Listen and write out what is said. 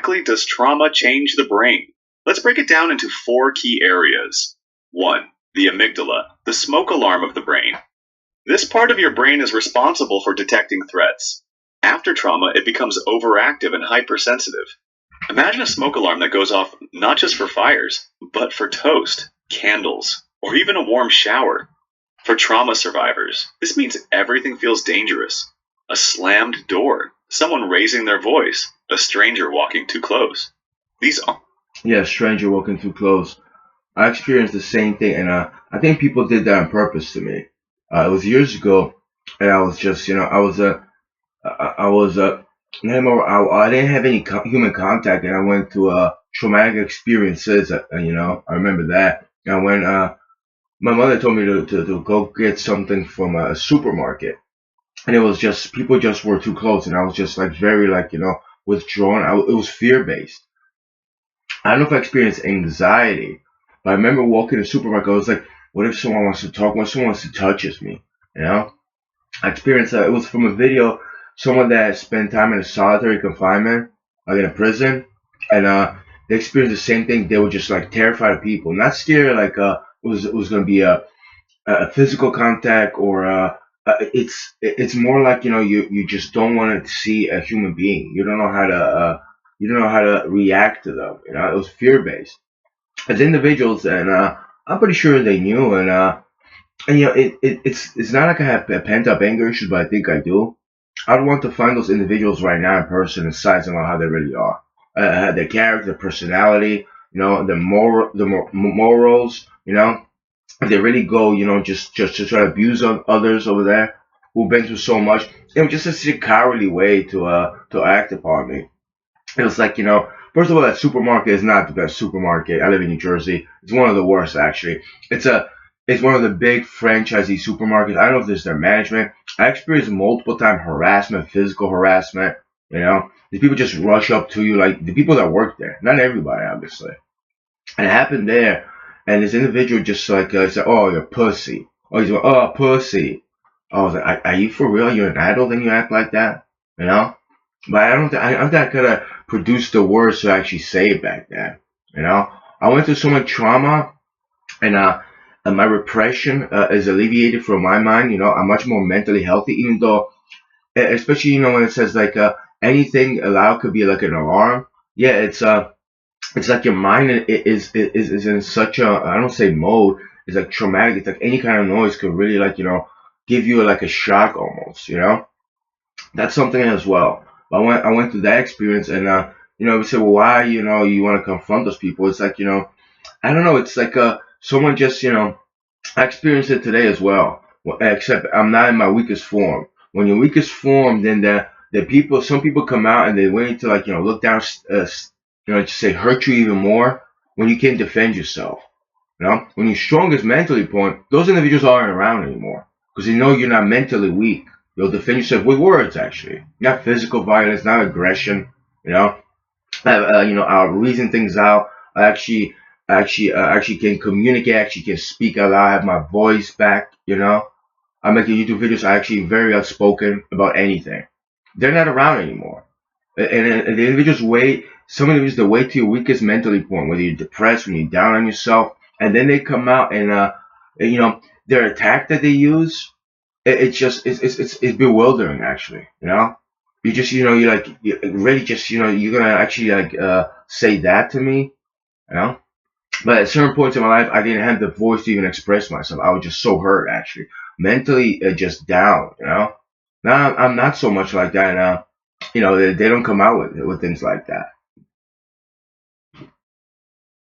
exactly does trauma change the brain? Let's break it down into 4 key areas. 1. The amygdala, the smoke alarm of the brain. This part of your brain is responsible for detecting threats. After trauma, it becomes overactive and hypersensitive. Imagine a smoke alarm that goes off not just for fires, but for toast, candles, or even a warm shower. For trauma survivors, this means everything feels dangerous. A slammed door, someone raising their voice, a stranger walking too close. These are Yeah, stranger walking too close. I experienced the same thing, and I think people did that on purpose to me. It was years ago, and I was just, I was I didn't have any human contact, and I went through traumatic experiences. I remember that. And when my mother told me to go get something from a supermarket, and it was just people just were too close, and I was just like very like withdrawn. It was fear based. I don't know if I experienced anxiety, but I remember walking to the supermarket. I was like, what if someone wants to talk? What if someone wants to touches me? You know, I experienced that. It was from a video, someone that spent time in a solitary confinement, like in a prison, and they experienced the same thing. They were just like terrified of people, not scared like it was going to be a physical contact or it's more like you just don't want to see a human being. You don't know how to react to them. It was fear based as individuals, and I'm pretty sure they knew, and it's not like I have pent up anger issues, but I think I do. I'd want to find those individuals right now in person and size them out how they really are, their character, their personality, morals, if they really go, just to try to abuse others over there who've been through so much. It was just such a cowardly way to act upon me. It was like, first of all, that supermarket is not the best supermarket. I live in New Jersey. It's one of the worst, actually. It's one of the big franchisee supermarkets. I don't know if this is their management. I experienced multiple time harassment, physical harassment. The people just rush up to you, like the people that work there. Not everybody, obviously. And it happened there. And this individual just like said, "Oh, you're pussy." Oh, he's like, "Oh, pussy." I was like, "Are you for real? You're an adult and you act like that?" You know? But I'm not gonna produce the words to actually say it back then. I went through so much trauma, and my repression is alleviated from my mind. I'm much more mentally healthy, even though, especially when it says like anything allowed could be like an alarm. Yeah, it's like your mind is in such a, I don't say mode. It's like traumatic. It's like any kind of noise could really like give you like a shock almost. That's something as well. I went through that experience, and we say, well, why you want to confront those people? It's like I don't know. It's like someone just I experienced it today as well. Except I'm not in my weakest form. When you're weakest form, then some people come out and they wait to like look down, to say hurt you even more when you can't defend yourself. When you're strongest mentally point, those individuals aren't around anymore because they know you're not mentally weak. You'll defend yourself with words, actually, not physical violence, not aggression. I'll reason things out. I actually can communicate. Actually, can speak out loud. Have my voice back. I make YouTube videos. I actually very outspoken about anything. They're not around anymore, and the individuals wait. Some individuals they wait to your weakest mentally point, whether you're depressed, when you're down on yourself, and then they come out and their attack that they use. It's bewildering actually. You just you're like you really just you're gonna actually like say that to me. you know but at certain points in my life I didn't have the voice to even express myself. I was just so hurt actually, mentally just down. Now I'm not so much like that. They don't come out with things like that.